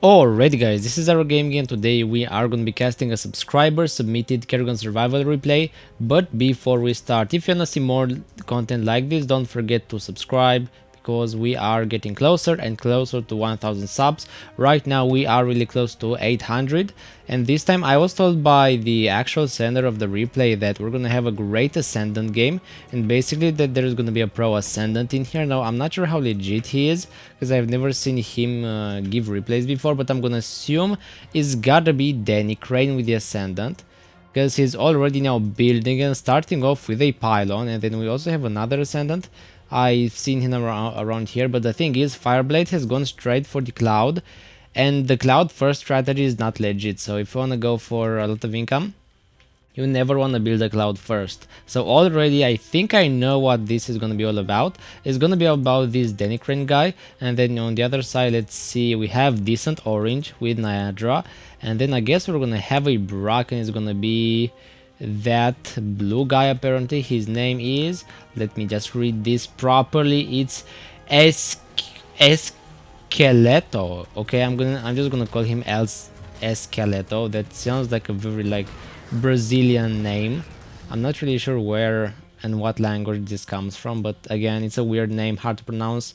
Alrighty guys, this is our game and today we are going to be casting a subscriber submitted Kerrigan Survival replay. But before we start, if you want to see more content like this, don't forget to subscribe because we are getting closer and closer to 1000 subs. Right now we are really close to 800, and this time I was told by the actual sender of the replay that we're gonna have a great Ascendant game, and basically that there's gonna be a pro Ascendant in here. Now I'm not sure how legit he is because I've never seen him give replays before, but I'm gonna assume it's gotta be Danny Crane with the Ascendant, because he's already now building and starting off with a pylon. And then we also have another Ascendant. I've seen him around here, but the thing is, Fireblade has gone straight for the Cloud, and the Cloud first strategy is not legit. So if you want to go for a lot of income, you never want to build a Cloud first. So already I think I know what this is going to be all about. It's going to be about this Denicrane guy, and then on the other side, let's see, we have Decent Orange with Niagara, and then I guess we're going to have a Brock, and it's going to be that blue guy. Apparently his name is, let me just read this properly, it's Esqueleto. Okay, I'm just gonna call him Esqueleto. That sounds like a very like Brazilian name. I'm not really sure where and what language this comes from, but again, it's a weird name, hard to pronounce.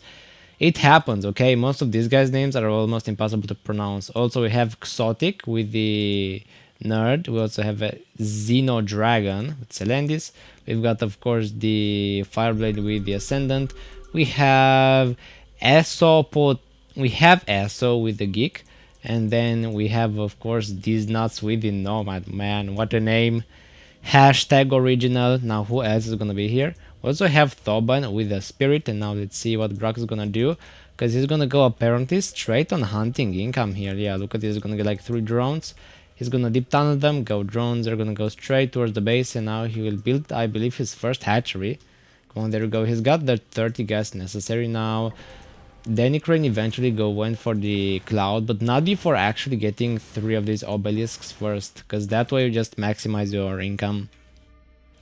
It happens, okay? Most of these guys' names are almost impossible to pronounce. Also, we have Xotic with the Nerd. We also have a Xeno Dragon with Celendis. We've got, of course, the Fireblade with the Ascendant. We have Eso with the Geek. And then we have, of course, these nuts with the Nomad. Man, what a name. Hashtag original. Now who else is gonna be here? We also have Thoban with the Spirit, and now let's see what Brock is gonna do, because he's gonna go apparently straight on hunting income here. Yeah, look at this, he's gonna get like 3 drones. He's gonna deep tunnel them, go drones, they're gonna go straight towards the base, and now he will build, I believe, his first hatchery. Come on, there we go, he's got the 30 gas necessary now. Danny Crane eventually went for the Cloud, but not before actually getting 3 of these obelisks first, because that way you just maximize your income.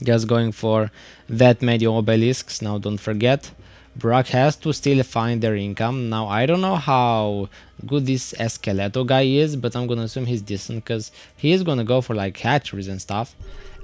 Just going for that many obelisks. Now don't forget, Brock has to still find their income. Now I don't know how good this Esqueleto guy is, but I'm gonna assume he's decent because he is gonna go for like hatcheries and stuff,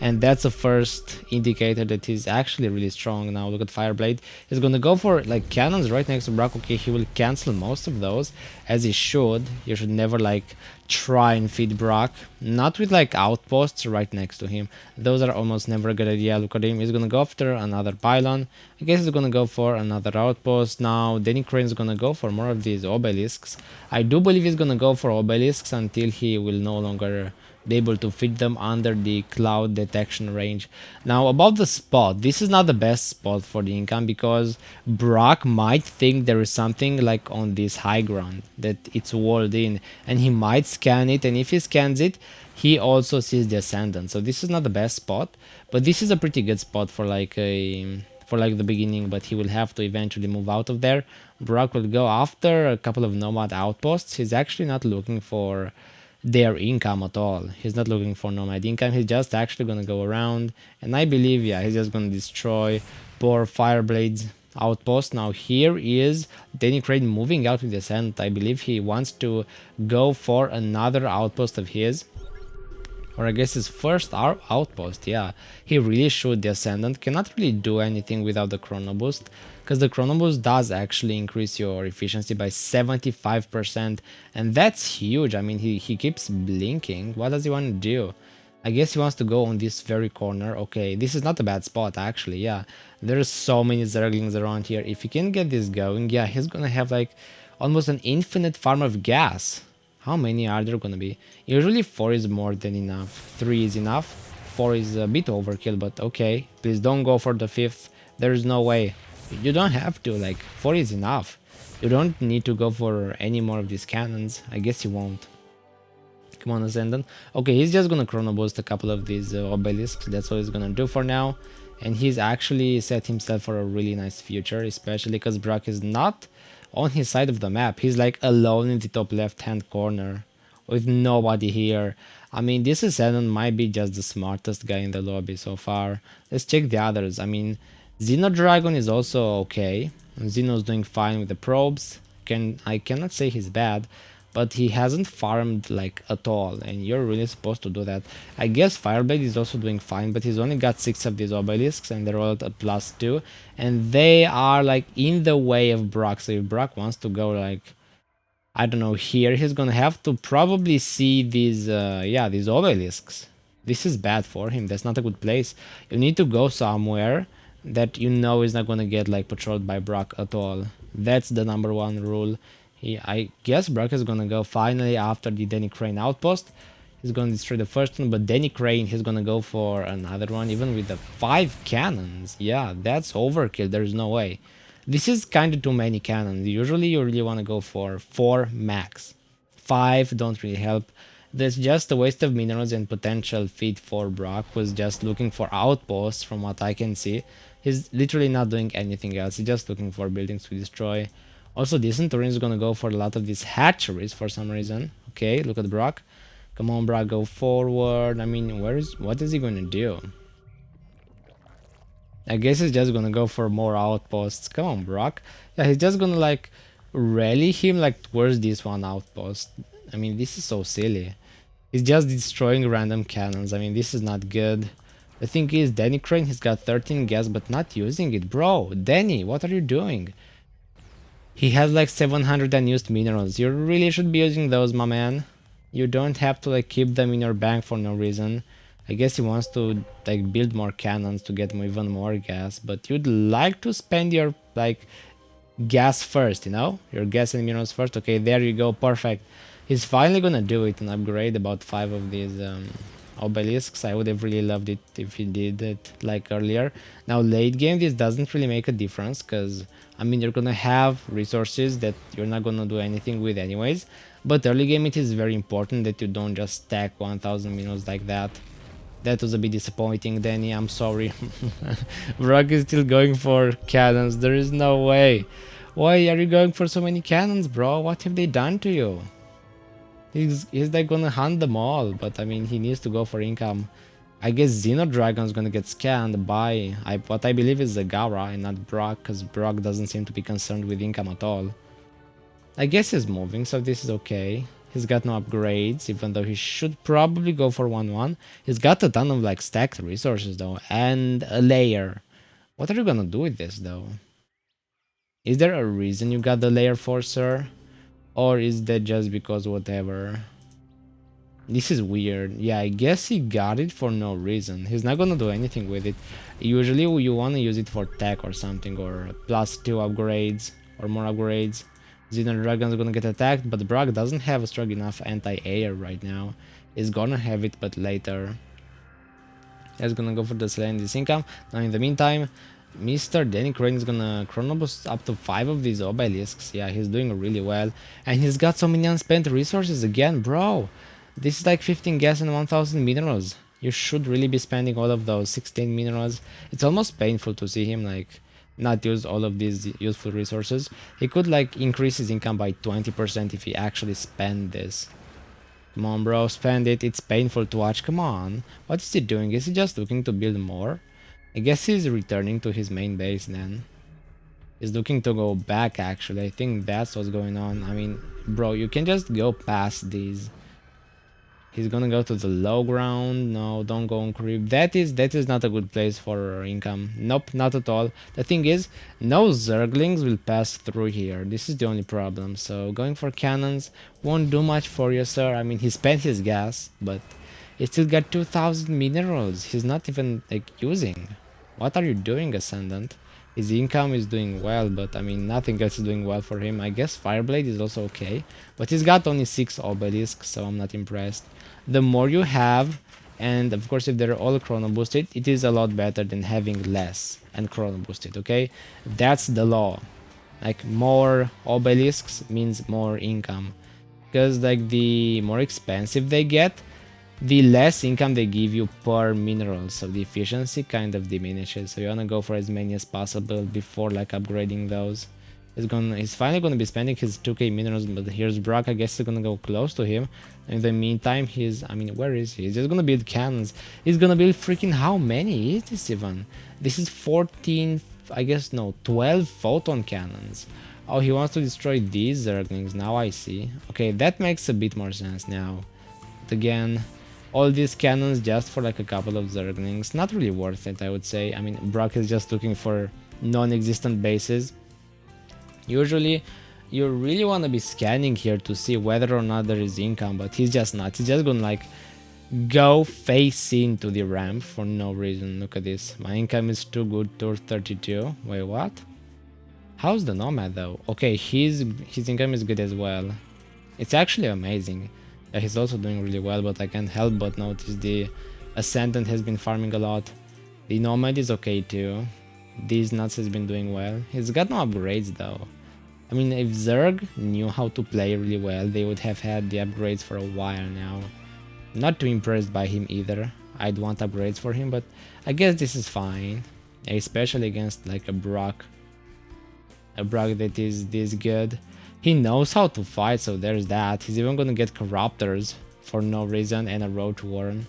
and that's the first indicator that he's actually really strong. Now look at Fireblade, he's gonna go for like cannons right next to Brock. Okay, he will cancel most of those, as he should. You should never like try and feed Brock, not with like outposts right next to him. Those are almost never a good idea. Look at him, he's gonna go after another pylon. I guess he's gonna go for another outpost. Now Danny Crane's gonna go for more of these obelisks. I do believe he's gonna go for obelisks until he will no longer be able to fit them under the Cloud detection range. Now about the spot, this is not the best spot for the income, because Brock might think there is something like on this high ground that it's walled in, and he might scan it, and if he scans it, he also sees the Ascendant. So this is not the best spot, but this is a pretty good spot for like the beginning, but he will have to eventually move out of there. Brock will go after a couple of nomad outposts. He's actually not looking for their income at all. He's not looking for nomad income. He's just actually gonna go around, and I believe, yeah, he's just gonna destroy poor Fireblade's outpost. Now here is Danny Crane moving out with the Ascent. I believe he wants to go for another outpost of his, or I guess his first outpost. Yeah, he really should. The Ascendant cannot really do anything without the Chrono Boost, because the Chrono Boost does actually increase your efficiency by 75%, and that's huge. I mean, he keeps blinking. What does he want to do? I guess he wants to go on this very corner. Okay, this is not a bad spot actually. Yeah, there's so many Zerglings around here. If he can get this going, yeah, he's gonna have like almost an infinite farm of gas. How many are there gonna be? Usually 4 is more than enough. 3 is enough. 4 is a bit overkill, but okay. Please don't go for the 5th. There's no way. You don't have to, like, 4 is enough. You don't need to go for any more of these cannons. I guess you won't. Come on, Ascendant. Okay, he's just gonna Chrono Boost a couple of these obelisks. That's all he's gonna do for now. And he's actually set himself for a really nice future, especially because Brock is not on his side of the map. He's like alone in the top left hand corner with nobody here. I mean, this Ascendant might be just the smartest guy in the lobby so far. Let's check the others. I mean, Xeno Dragon is also okay. Xeno's doing fine with the probes. I cannot say he's bad. but he hasn't farmed like at all, and you're really supposed to do that. I guess Fireblade is also doing fine, but he's only got 6 of these obelisks and they're all at +2, and they are like in the way of Brock. So if Brock wants to go like, I don't know, here, he's gonna have to probably see these yeah, these obelisks. This is bad for him. That's not a good place. You need to go somewhere that you know is not gonna get like patrolled by Brock at all. That's the #1 rule. I guess Brock is gonna go finally after the Danny Crane outpost. He's gonna destroy the first one, but Danny Crane, he's gonna go for another one, even with the 5 cannons. Yeah, that's overkill. There's no way. This is kind of too many cannons. Usually you really want to go for 4 max. 5 don't really help. That's just a waste of minerals and potential feed for Brock, who's just looking for outposts from what I can see. He's literally not doing anything else. He's just looking for buildings to destroy. Also, this Centurion is gonna go for a lot of these hatcheries for some reason. Okay, look at Brock. Come on, Brock, go forward. I mean, what is he gonna do? I guess he's just gonna go for more outposts. Come on, Brock. Yeah, he's just gonna like rally him like towards this one outpost. I mean, this is so silly. He's just destroying random cannons. I mean, this is not good. The thing is, Danny Crane, he's got 13 gas but not using it. Bro, Danny, what are you doing? He has like 700 unused minerals. You really should be using those, my man. You don't have to like keep them in your bank for no reason. I guess he wants to like build more cannons to get even more gas, but you'd like to spend your like gas first, you know? Your gas and minerals first. Okay, there you go, perfect. He's finally gonna do it and upgrade about 5 of these obelisks. I would have really loved it if he did it like earlier. Now late game this doesn't really make a difference, because I mean you're gonna have resources that you're not gonna do anything with anyways, but early game it is very important that you don't just stack 1000 minerals like that. That was a bit disappointing, Danny, I'm sorry. Brock is still going for cannons. There is no way. Why are you going for so many cannons, bro? What have they done to you? He's like gonna hunt them all, but I mean he needs to go for income. I guess Xenodragon's gonna get scanned by what I believe is Zagara and not Brock, because Brock doesn't seem to be concerned with income at all. I guess he's moving, so this is okay. He's got no upgrades, even though he should probably go for 1-1. He's got a ton of like stacked resources though, and a layer. What are you gonna do with this though? Is there a reason you got the layer for, sir? Or is that just because whatever? This is weird. Yeah, I guess he got it for no reason. He's not gonna do anything with it. Usually you wanna use it for tech or something, or +2 upgrades, or more upgrades. Xenodragon's gonna get attacked, but Brock doesn't have a strong enough anti-air right now. He's gonna have it, but later. He's gonna go for the Selenium income. Now in the meantime, Mr. Danny Crane is gonna chrono boost up to 5 of these obelisks. Yeah, he's doing really well. And he's got so many unspent resources again, bro. This is like 15 gas and 1000 minerals. You should really be spending all of those 16 minerals. It's almost painful to see him like not use all of these useful resources. He could like increase his income by 20% if he actually spend this. Come on, bro, spend it. It's painful to watch. Come on. What is he doing? Is he just looking to build more? I guess he's returning to his main base then. He's looking to go back actually. I think that's what's going on. I mean, bro, you can just go past these. He's gonna go to the low ground. No, don't go on creep. That is not a good place for income. Nope, not at all. The thing is, no Zerglings will pass through here. This is the only problem. So going for cannons won't do much for you, sir. I mean, he spent his gas, but he still got 2000 minerals. He's not even like using. What are you doing, Ascendant? His income is doing well, but I mean nothing else is doing well for him. I guess Fireblade is also okay, but he's got only 6 obelisks, so I'm not impressed. The more you have, and of course if they're all chrono boosted, it is a lot better than having less and chrono boosted, okay? That's the law. Like more obelisks means more income, because like the more expensive they get, the less income they give you per mineral, so the efficiency kind of diminishes. So you wanna go for as many as possible before like upgrading those. He's finally gonna be spending his 2k minerals, but here's Brock. I guess he's gonna go close to him. In the meantime, I mean, where is he? He's just gonna build cannons. He's gonna build freaking, how many is this even? This is 14, I guess, no, 12 photon cannons. Oh, he wants to destroy these Zerglings. Now I see. Okay, that makes a bit more sense now. But again, all these cannons just for like a couple of Zerglings. Not really worth it, I would say. I mean, Brock is just looking for non-existent bases. Usually, you really want to be scanning here to see whether or not there is income, but he's just not. He's just gonna like go face into the ramp for no reason. Look at this. My income is too good, to 32. Wait, what? How's the Nomad though? Okay, his income is good as well. It's actually amazing. Yeah, he's also doing really well, but I can't help but notice the Ascendant has been farming a lot. The Nomad is okay too. These nuts has been doing well. He's got no upgrades though. I mean, if Zerg knew how to play really well, they would have had the upgrades for a while now. Not too impressed by him either. I'd want upgrades for him, but I guess this is fine. Especially against like a Brock. A Brock that is this good. He knows how to fight, so there's that. He's even gonna get Corruptors for no reason and a Roach Warren.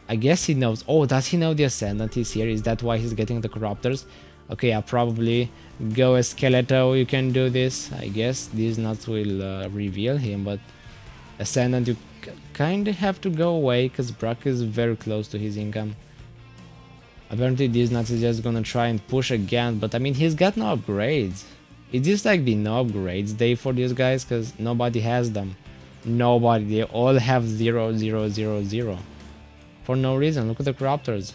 I guess he knows. Oh, does he know the Ascendant is here? Is that why he's getting the Corruptors? Okay, I'll probably go as Skeleto. You can do this. I guess these nuts will reveal him, but Ascendant, you kind of have to go away because Brock is very close to his income. Apparently, these nuts is just gonna try and push again, but I mean, he's got no upgrades. Is this like the no upgrades day for these guys? Because nobody has them. Nobody. They all have 0, 0, 0, 0. For no reason. Look at the Corruptors.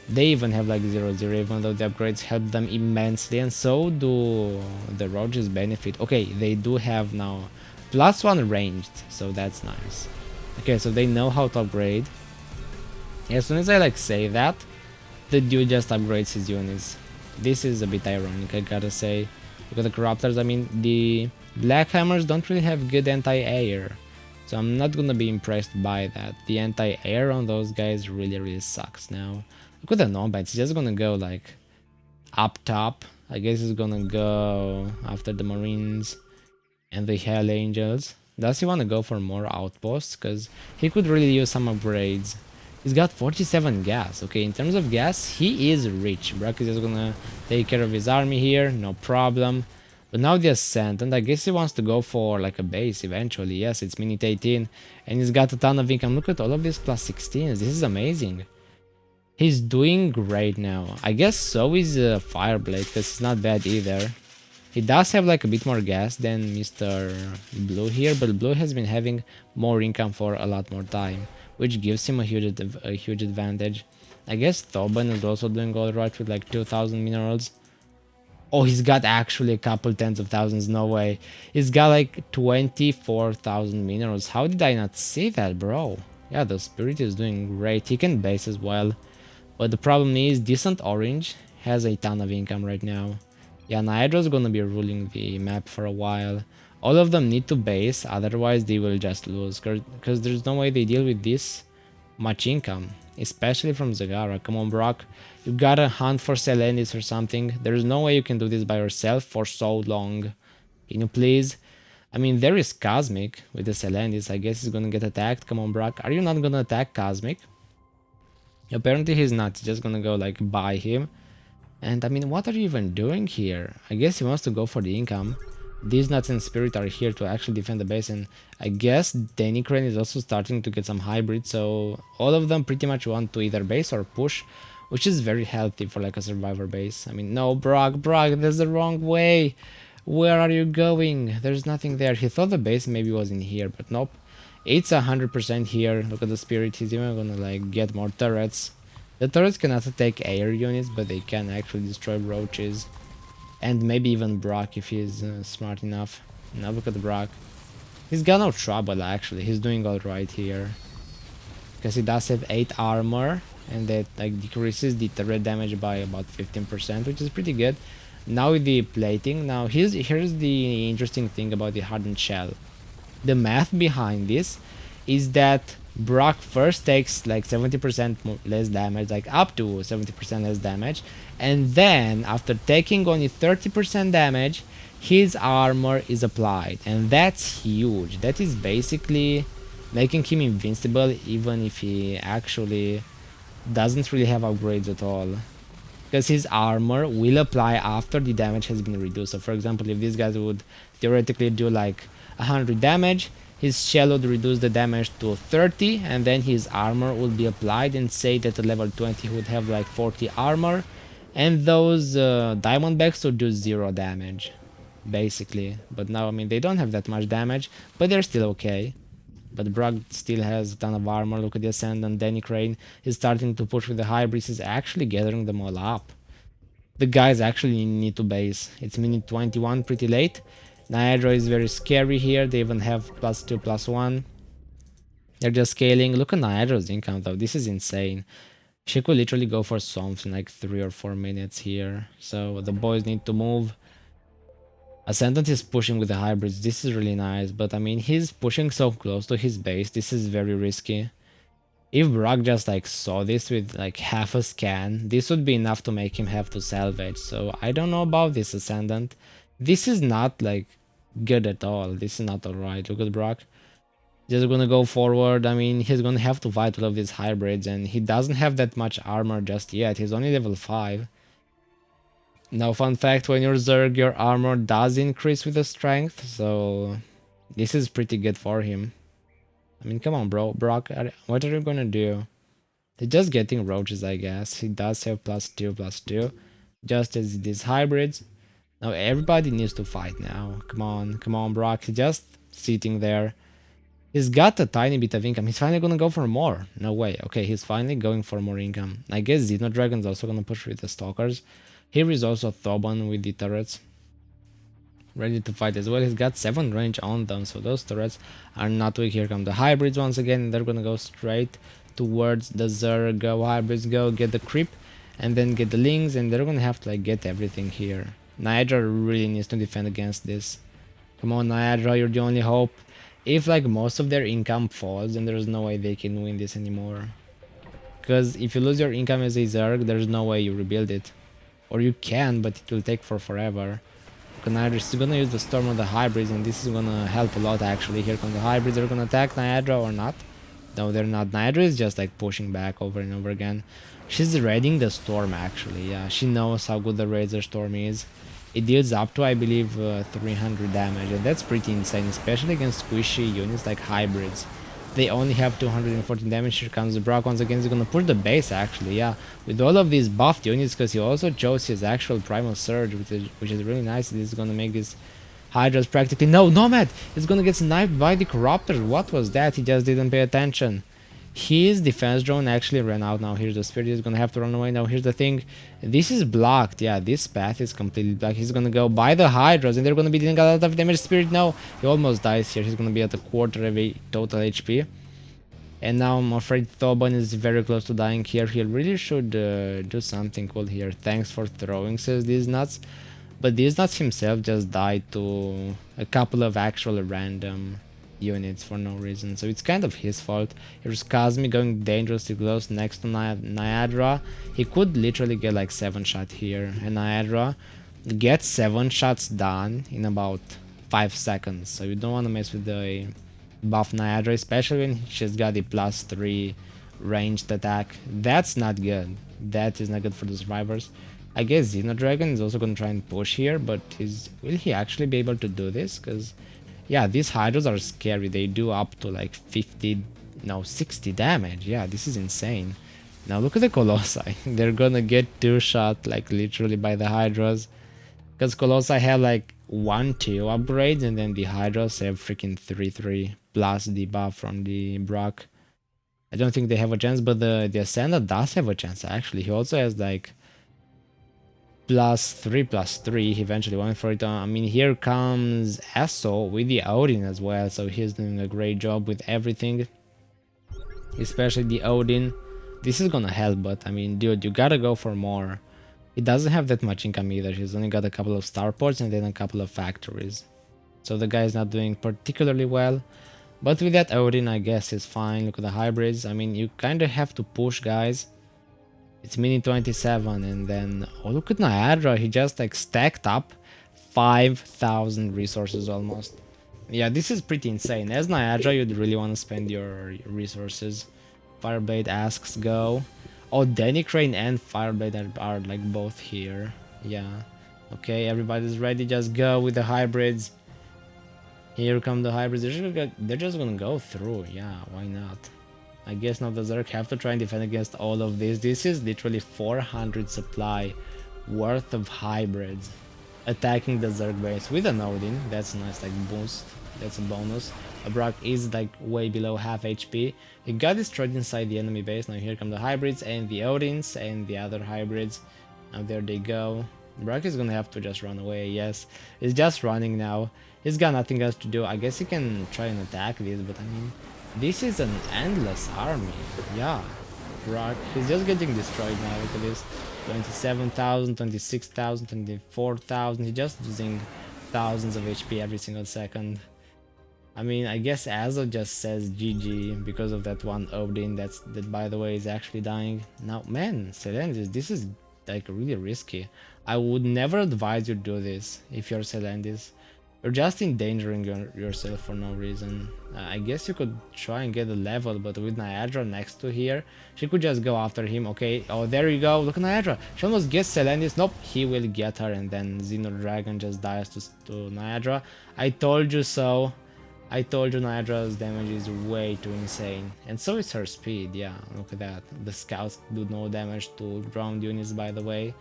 They even have like 0, 0, even though the upgrades help them immensely, and so do the Roaches benefit. Okay, they do have now +1 ranged, so that's nice. Okay, so they know how to upgrade. As soon as I like say that, the dude just upgrades his units. This is a bit ironic, I gotta say. Look at the Corruptors. I mean, the Black Hammers don't really have good anti-air, so I'm not gonna be impressed by that. The anti-air on those guys really sucks now. Look at the Nomads, he's just gonna go like up top. I guess he's gonna go after the Marines and the Hell Angels. Does he wanna go for more outposts? Because he could really use some upgrades. He's got 47 gas. Okay, in terms of gas, he is rich. Brock is just gonna take care of his army here, no problem. But now the Ascendant, I guess he wants to go for like a base eventually. Yes, it's minute 18, and he's got a ton of income. Look at all of these +16s. This is amazing. He's doing great now. I guess so is Fireblade, because it's not bad either. He does have like a bit more gas than Mr. Blue here, but Blue has been having more income for a lot more time, which gives him a huge advantage. I guess Thoban is also doing alright with like 2,000 minerals. Oh, he's got actually a couple tens of thousands, no way. He's got like 24,000 minerals. How did I not see that, bro? Yeah, the Spirit is doing great. He can base as well. But the problem is, Decent Orange has a ton of income right now. Yeah, Niadra's gonna be ruling the map for a while. All of them need to base, otherwise they will just lose. Because there's no way they deal with this much income. Especially from Zagara. Come on, Brock. You gotta hunt for Selendis or something. There's no way you can do this by yourself for so long. Can you please? I mean, there is Cosmic with the Selendis. I guess he's gonna get attacked. Come on, Brock. Are you not gonna attack Cosmic? Apparently he's not. He's just gonna go like buy him. And I mean, what are you even doing here? I guess he wants to go for the income. These nuts and Spirit are here to actually defend the base, and I guess Danicrane is also starting to get some hybrids, so all of them pretty much want to either base or push, which is very healthy for like a survivor base. I mean, no, Brock, that's the wrong way. Where are you going? There's nothing there. He thought the base maybe was in here, but nope. It's 100% here. Look at the Spirit. He's even gonna like get more turrets. The turrets cannot take air units, but they can actually destroy roaches. And maybe even Brock if he's smart enough. Now look at Brock. He's got no trouble actually. He's doing alright here. Because he does have 8 armor. And that like decreases the turret damage by about 15%, which is pretty good. Now with the plating. Now here's the interesting thing about the hardened shell. The math behind this is that Brock first takes like 70% less damage, like up to 70% less damage, and then after taking only 30% damage, his armor is applied, and that's huge. That is basically making him invincible even if he actually doesn't really have upgrades at all. because his armor will apply after the damage has been reduced. So for example, if these guys would theoretically do like 100 damage, his shell would reduce the damage to 30, and then his armor would be applied, and say that at level 20 he would have like 40 armor, and those diamond backs would do 0 damage basically. But now, I mean, they don't have that much damage, but they're still okay. But Brock still has a ton of armor. Look at the Ascendant. Danny Crane is starting to push with the hybrids. He's actually gathering them all up. The guys actually need to base. It's minute 21, pretty late. Niagara is very scary here. They even have +2, +1. They're just scaling. Look at Niagara's income though. This is insane. She could literally go for something like 3 or 4 minutes here. So the boys need to move. Ascendant is pushing with the hybrids. This is really nice, but I mean, he's pushing so close to his base. This is very risky. If Brock just like saw this with like half a scan, this would be enough to make him have to salvage. So I don't know about this Ascendant. This is not like good at all. This is not alright. Look at Brock. Just gonna go forward. I mean, he's gonna have to fight all of these hybrids, and he doesn't have that much armor just yet. He's only level 5. Now, fun fact, when you're Zerg, your armor does increase with the strength, so this is pretty good for him. I mean, come on, bro. Brock, what are you gonna do? They're just getting roaches, I guess. He does have +2, +2, just as these hybrids. Now, everybody needs to fight now. Come on, Brock. He's just sitting there. He's got a tiny bit of income. He's finally gonna go for more. No way. Okay, he's finally going for more income. I guess Xenodragon's also gonna push with the Stalkers. Here is also Thoban with the turrets, ready to fight as well. He's got 7 range on them, so those turrets are not weak. Here come the hybrids once again. They're gonna go straight towards the Zerg. Go hybrids, go get the creep, and then get the lings, and they're gonna have to like get everything here. Niagara really needs to defend against this. Come on, Niagara, you're the only hope. If like most of their income falls, then there's no way they can win this anymore. Because if you lose your income as a Zerg, there's no way you rebuild it. Or you can, but it will take forever. Niagara is gonna use the storm on the hybrids, and this is gonna help a lot actually. Here come the hybrids. They're gonna attack Niagara or not? No, they're not. Niagara is just like pushing back over and over again. She's raiding the storm actually. Yeah, she knows how good the Razor Storm is. It deals up to, I believe, 300 damage, and that's pretty insane, especially against squishy units like hybrids. They only have 214 damage. Here comes the Brock once again. He's gonna push the base actually, yeah, with all of these buffed units, because he also chose his actual primal surge, which is really nice. This is gonna make this Hydra's practically Nomad is gonna get sniped by the Corruptor. What was that? He just didn't pay attention. His defense drone actually ran out. Now here's the Spirit. He's gonna have to run away. Now here's the thing, this is blocked. Yeah, this path is completely blocked. He's gonna go by the Hydras, and they're gonna be dealing a lot of damage. Spirit, no, he almost dies here. He's gonna be at a quarter of a total HP, and now I'm afraid Thoban is very close to dying here. He really should do something cool here. Thanks for throwing, says these nuts. But these nuts himself just died to a couple of actual random units for no reason, so it's kind of his fault. Here's Kazmi going dangerously close next to Niagara. He could literally get like 7 shots here, and Niagara gets 7 shots done in about 5 seconds, so you don't want to mess with the buff Niagara, especially when she's got the +3 ranged attack. That's not good. That is not good for the survivors. I guess Xenodragon is also going to try and push here, but will he actually be able to do this? Because yeah, these Hydras are scary. They do up to like 60 damage. Yeah, this is insane. Now look at the Colossi. They're gonna get 2 shot like literally by the Hydras. Because Colossi have like 1-2 upgrades, and then the Hydras have freaking 3-3 plus the buff from the Brock. I don't think they have a chance, but the Ascendant does have a chance actually. He also has like +3/+3. He eventually went for it. I mean, here comes Esso with the Odin as well, so he's doing a great job with everything, especially the Odin. This is gonna help, but I mean, dude, you gotta go for more. He doesn't have that much income either. He's only got a couple of starports and then a couple of factories, so the guy is not doing particularly well. But with that Odin, I guess it's fine. Look at the hybrids. I mean, you kind of have to push, guys. It's minute 27, and then oh, look at Niagara. He just like stacked up 5,000 resources almost. Yeah, this is pretty insane. As Niagara, you'd really want to spend your resources. Fireblade asks go. Oh, Danny Crane and Fireblade are like both here. Yeah. Okay, everybody's ready. Just go with the hybrids. Here come the hybrids. They're just gonna go through. Yeah, why not? I guess now the Zerg have to try and defend against all of this. This is literally 400 supply worth of hybrids attacking the Zerg base with an Odin. That's a nice like boost. That's a bonus. A Brock is like way below half HP. He got destroyed inside the enemy base. Now here come the hybrids and the Odins and the other hybrids. Now there they go. Brock is gonna have to just run away. Yes, he's just running now. He's got nothing else to do. I guess he can try and attack this, but I mean, this is an endless army. Yeah, Brock, he's just getting destroyed now. Look at this. 27,000, 26,000, 24,000. He's just losing thousands of HP every single second. I mean, I guess Azo just says GG because of that one Odin that by the way is actually dying. Now, man, Selendis, this is like really risky. I would never advise you do this if you're Selendis. You're just endangering yourself for no reason. I guess you could try and get a level, but with Niagara next to here, she could just go after him. Okay, oh, there you go. Look at Niagara. She almost gets Selendis. Nope, he will get her, and then Xeno Dragon just dies to Niagara. I told you so. I told you Niagara's damage is way too insane. And so is her speed. Yeah, look at that. The scouts do no damage to ground units, by the way.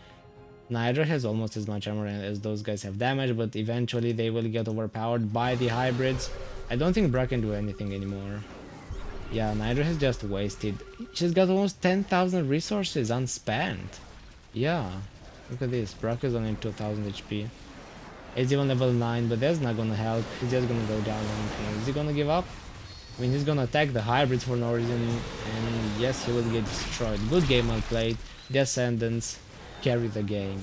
Niagara has almost as much armor as those guys have damage, but eventually they will get overpowered by the hybrids. I don't think Brock can do anything anymore. Yeah, Niagara has just wasted. She's got almost 10,000 resources unspent. Yeah, look at this. Brock is only 2,000 HP. He's even level 9, but that's not gonna help. He's just gonna go down on him. Is he gonna give up? I mean, he's gonna attack the hybrids for no reason, and yes, he will get destroyed. Good game well played. The Ascendants carry the game.